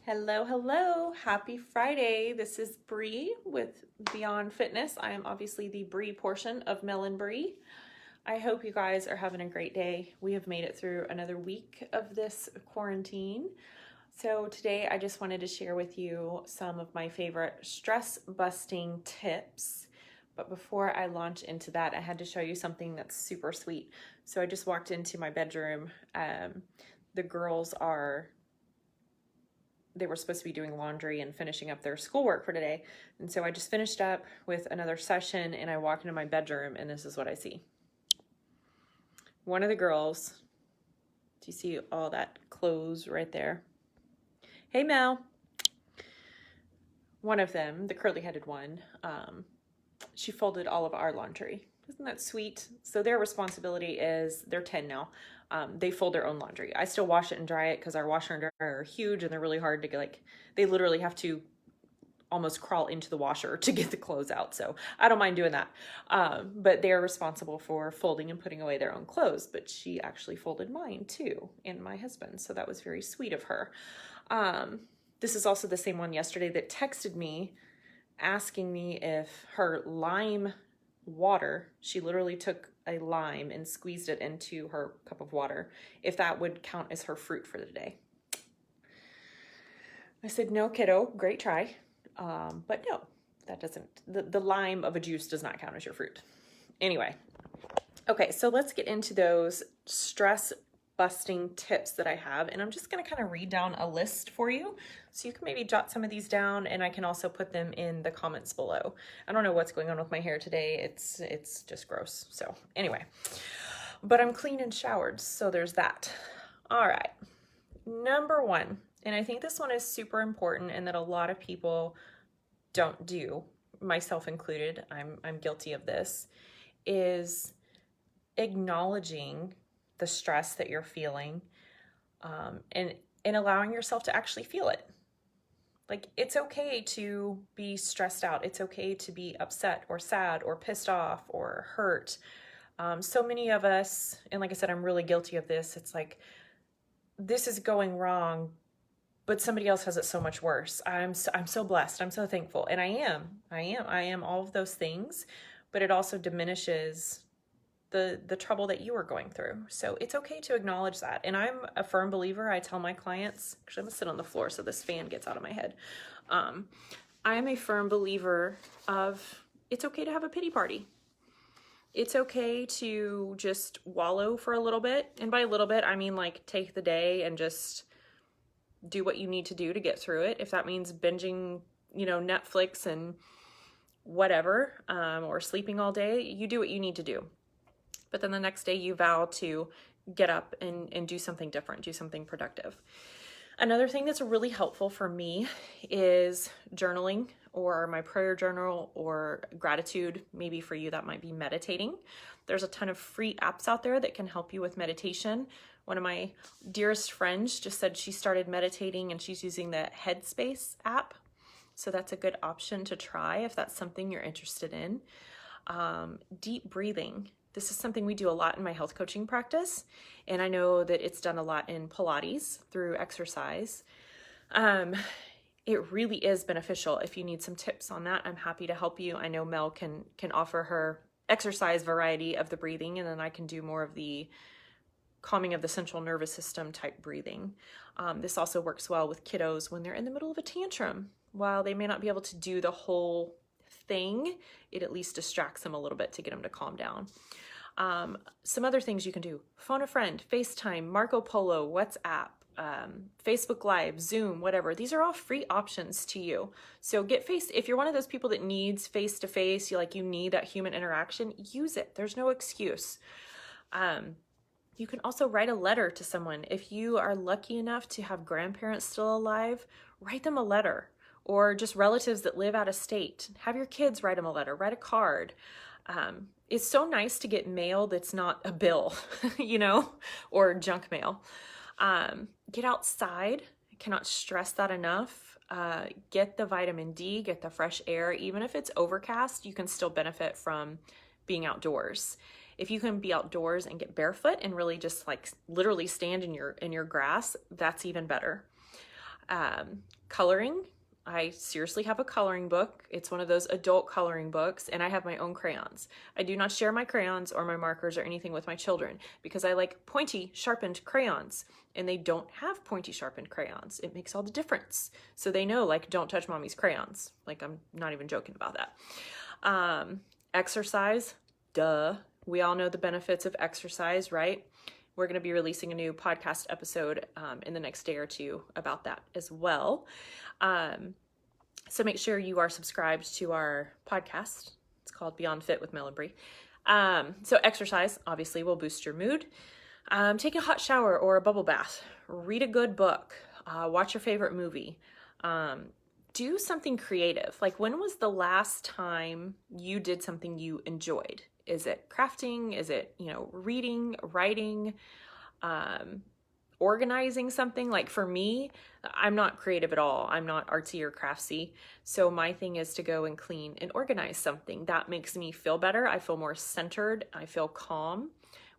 Hello, hello. Happy Friday. This is Bree with Beyond Fitness. I am obviously the Bree portion of Melon Bree. I hope you guys are having a great day. We have made it through another week of this quarantine. So today I just wanted to share with you some of my favorite stress busting tips. But before I launch into that, I had to show you something that's super sweet. So I just walked into my bedroom. The girls they were supposed to be doing laundry and finishing up their schoolwork for today. And so I just finished up with another session and I walk into my bedroom and this is what I see. One of the girls, do you see all that clothes right there? Hey, Mel. One of them, the curly-headed one, she folded all of our laundry. Isn't that sweet? So their responsibility is, they're 10 now, they fold their own laundry. I still wash it and dry it because our washer and dryer are huge and they're really hard to get, they literally have to almost crawl into the washer to get the clothes out. So I don't mind doing that. But they're responsible for folding and putting away their own clothes. But she actually folded mine too, and my husband's. So that was very sweet of her. This is also the same one yesterday that texted me asking me if her lime water, she literally took a lime and squeezed it into her cup of water, if that would count as her fruit for the day. I said, no, kiddo, great try. But no, that doesn't, the lime of a juice does not count as your fruit. Anyway, okay, so let's get into those stress busting tips that I have. And I'm just gonna kind of read down a list for you. So you can maybe jot some of these down and I can also put them in the comments below. I don't know what's going on with my hair today. It's just gross. So anyway, but I'm clean and showered. So there's that. All right, number one, and I think this one is super important and that a lot of people don't do, myself included, I'm guilty of this, is acknowledging the stress that you're feeling, and allowing yourself to actually feel it. Like, it's okay to be stressed out. It's okay to be upset or sad or pissed off or hurt. So many of us, and like I said, I'm really guilty of this. It's like, this is going wrong, but somebody else has it so much worse. I'm so blessed. I'm so thankful. And I am all of those things, but it also diminishes the trouble that you are going through. So it's okay to acknowledge that. And I'm a firm believer. I tell my clients, actually I'm gonna sit on the floor so this fan gets out of my head. I am a firm believer of, it's okay to have a pity party. It's okay to just wallow for a little bit. And by a little bit, I mean like take the day and just do what you need to do to get through it. If that means binging, Netflix and whatever, or sleeping all day, you do what you need to do. But then the next day you vow to get up and do something different, do something productive. Another thing that's really helpful for me is journaling, or my prayer journal, or gratitude. Maybe for you that might be meditating. There's a ton of free apps out there that can help you with meditation. One of my dearest friends just said she started meditating and she's using the Headspace app. So that's a good option to try if that's something you're interested in. Deep breathing. This is something we do a lot in my health coaching practice, and I know that it's done a lot in Pilates through exercise. It really is beneficial. If you need some tips on that, I'm happy to help you. I know Mel can offer her exercise variety of the breathing, and then I can do more of the calming of the central nervous system type breathing. This also works well with kiddos when they're in the middle of a tantrum. While they may not be able to do the whole thing, it at least distracts them a little bit to get them to calm down. Some other things you can do: phone a friend, FaceTime, Marco Polo, WhatsApp, Facebook Live, Zoom, whatever. These are all free options to you. So if you're one of those people that needs face-to-face, you need that human interaction, use it. There's no excuse. You can also write a letter to someone. If you are lucky enough to have grandparents still alive, write them a letter. Or just relatives that live out of state. Have your kids write them a letter, write a card. It's so nice to get mail that's not a bill, or junk mail. Get outside. I cannot stress that enough. Get the vitamin D, get the fresh air. Even if it's overcast, you can still benefit from being outdoors. If you can be outdoors and get barefoot and really just literally stand in your grass, that's even better. Coloring. I seriously have a coloring book. It's one of those adult coloring books, and I have my own crayons. I do not share my crayons or my markers or anything with my children because I like pointy, sharpened crayons, and they don't have pointy, sharpened crayons. It makes all the difference. So they know, like, don't touch mommy's crayons. Like, I'm not even joking about that. Exercise, duh. We all know the benefits of exercise, right? We're going to be releasing a new podcast episode in the next day or two about that as well. So make sure you are subscribed to our podcast. It's called Beyond Fit with Mel and Bree. So exercise obviously will boost your mood. Take a hot shower or a bubble bath. Read a good book. Watch your favorite movie. Do something creative. Like, when was the last time you did something you enjoyed? Is it crafting? Is it, reading, writing, organizing something? Like, for me, I'm not creative at all. I'm not artsy or craftsy. So my thing is to go and clean and organize something. That makes me feel better. I feel more centered. I feel calm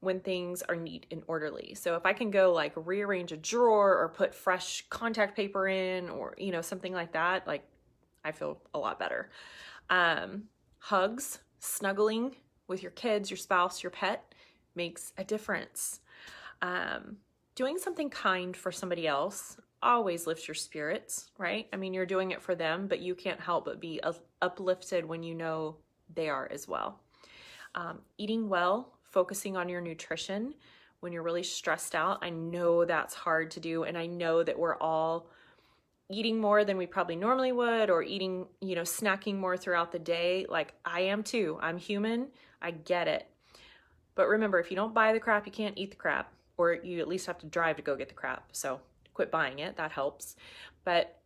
when things are neat and orderly. So if I can go like rearrange a drawer or put fresh contact paper in, or, something like that, like, I feel a lot better. Hugs, snuggling with your kids, your spouse, your pet makes a difference. Doing something kind for somebody else always lifts your spirits, right? I mean, you're doing it for them, but you can't help but be uplifted when you know they are as well. Eating well, focusing on your nutrition when you're really stressed out. I know that's hard to do, and I know that we're all eating more than we probably normally would, or eating, snacking more throughout the day. Like, I am too. I'm human. I get it. But remember, if you don't buy the crap, you can't eat the crap, or you at least have to drive to go get the crap. So quit buying it. That helps. But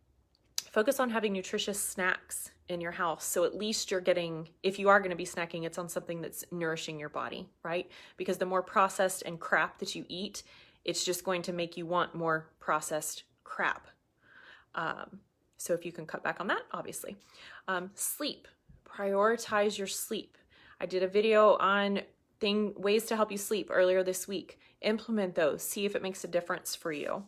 focus on having nutritious snacks in your house. So at least you're getting, if you are going to be snacking, it's on something that's nourishing your body, right? Because the more processed and crap that you eat, it's just going to make you want more processed crap. So if you can cut back on that, obviously. Sleep. Prioritize your sleep. I did a video on ways to help you sleep earlier this week. Implement those. See if it makes a difference for you.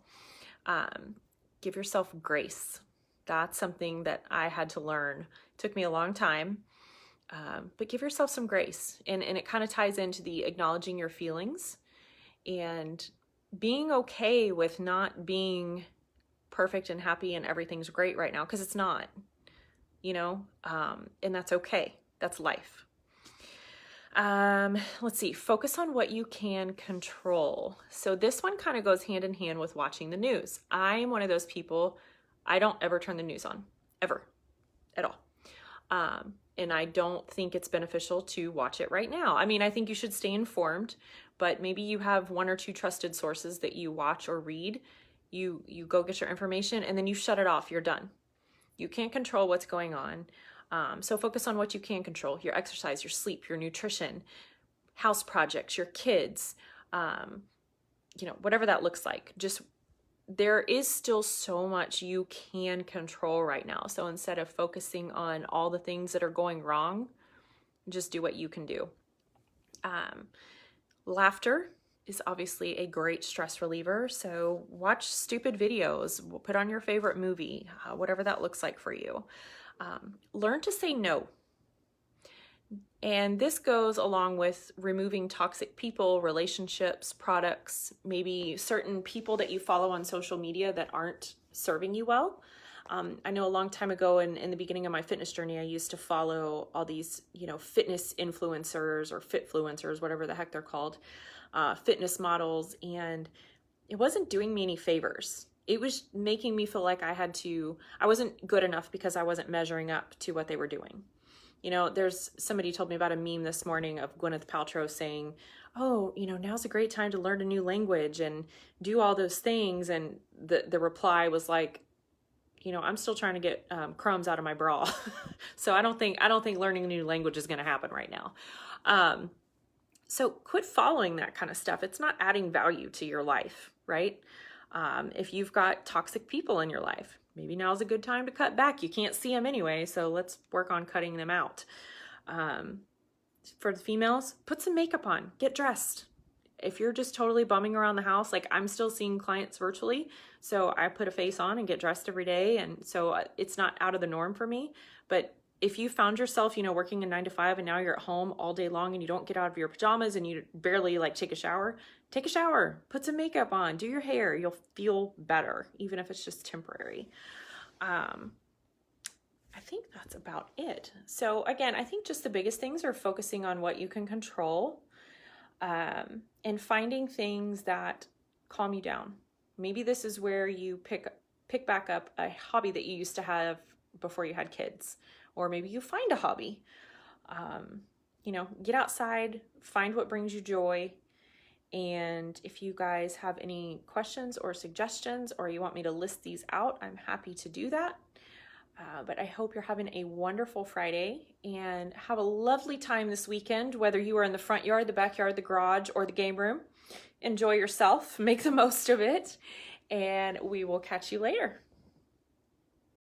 Give yourself grace. That's something that I had to learn. It took me a long time, but give yourself some grace. And it kind of ties into the acknowledging your feelings and being okay with not being perfect and happy and everything's great right now, because it's not, and that's okay. That's life. Let's see, focus on what you can control. So this one kind of goes hand in hand with watching the news. I'm one of those people, I don't ever turn the news on, ever, at all. And I don't think it's beneficial to watch it right now. I mean, I think you should stay informed, but maybe you have one or two trusted sources that you watch or read. You go get your information and then you shut it off. You're done. You can't control what's going on. So focus on what you can control: your exercise, your sleep, your nutrition, house projects, your kids, whatever that looks like. Just, there is still so much you can control right now. So instead of focusing on all the things that are going wrong, just do what you can do. Laughter is obviously a great stress reliever. So watch stupid videos, put on your favorite movie, whatever that looks like for you. Learn to say no. And this goes along with removing toxic people, relationships, products, maybe certain people that you follow on social media that aren't serving you well. I know a long time ago in the beginning of my fitness journey, I used to follow all these, fitness influencers or fitfluencers, whatever the heck they're called, fitness models, and it wasn't doing me any favors. It was making me feel like I wasn't good enough because I wasn't measuring up to what they were doing. There's somebody told me about a meme this morning of Gwyneth Paltrow saying, oh, now's a great time to learn a new language and do all those things. And the reply was like, I'm still trying to get crumbs out of my bra. So I don't think learning a new language is going to happen right now. So quit following that kind of stuff. It's not adding value to your life, right? If you've got toxic people in your life, maybe now's a good time to cut back. You can't see them anyway, so let's work on cutting them out. For the females, put some makeup on, get dressed. if you're just totally bumming around the house, like I'm still seeing clients virtually, so I put a face on and get dressed every day, and so it's not out of the norm for me. But if you found yourself, you know, working a 9 to 5 and now you're at home all day long and you don't get out of your pajamas and you barely like take a shower, put some makeup on, do your hair. You'll feel better, even if it's just temporary. I think that's about it. So again, I think just the biggest things are focusing on what you can control, and finding things that calm you down. Maybe this is where you pick back up a hobby that you used to have before you had kids, or maybe you find a hobby. You know, get outside, find what brings you joy. And if you guys have any questions or suggestions, or you want me to list these out, I'm happy to do that. But I hope you're having a wonderful Friday and have a lovely time this weekend, whether you are in the front yard, the backyard, the garage, or the game room. Enjoy yourself, make the most of it, and we will catch you later.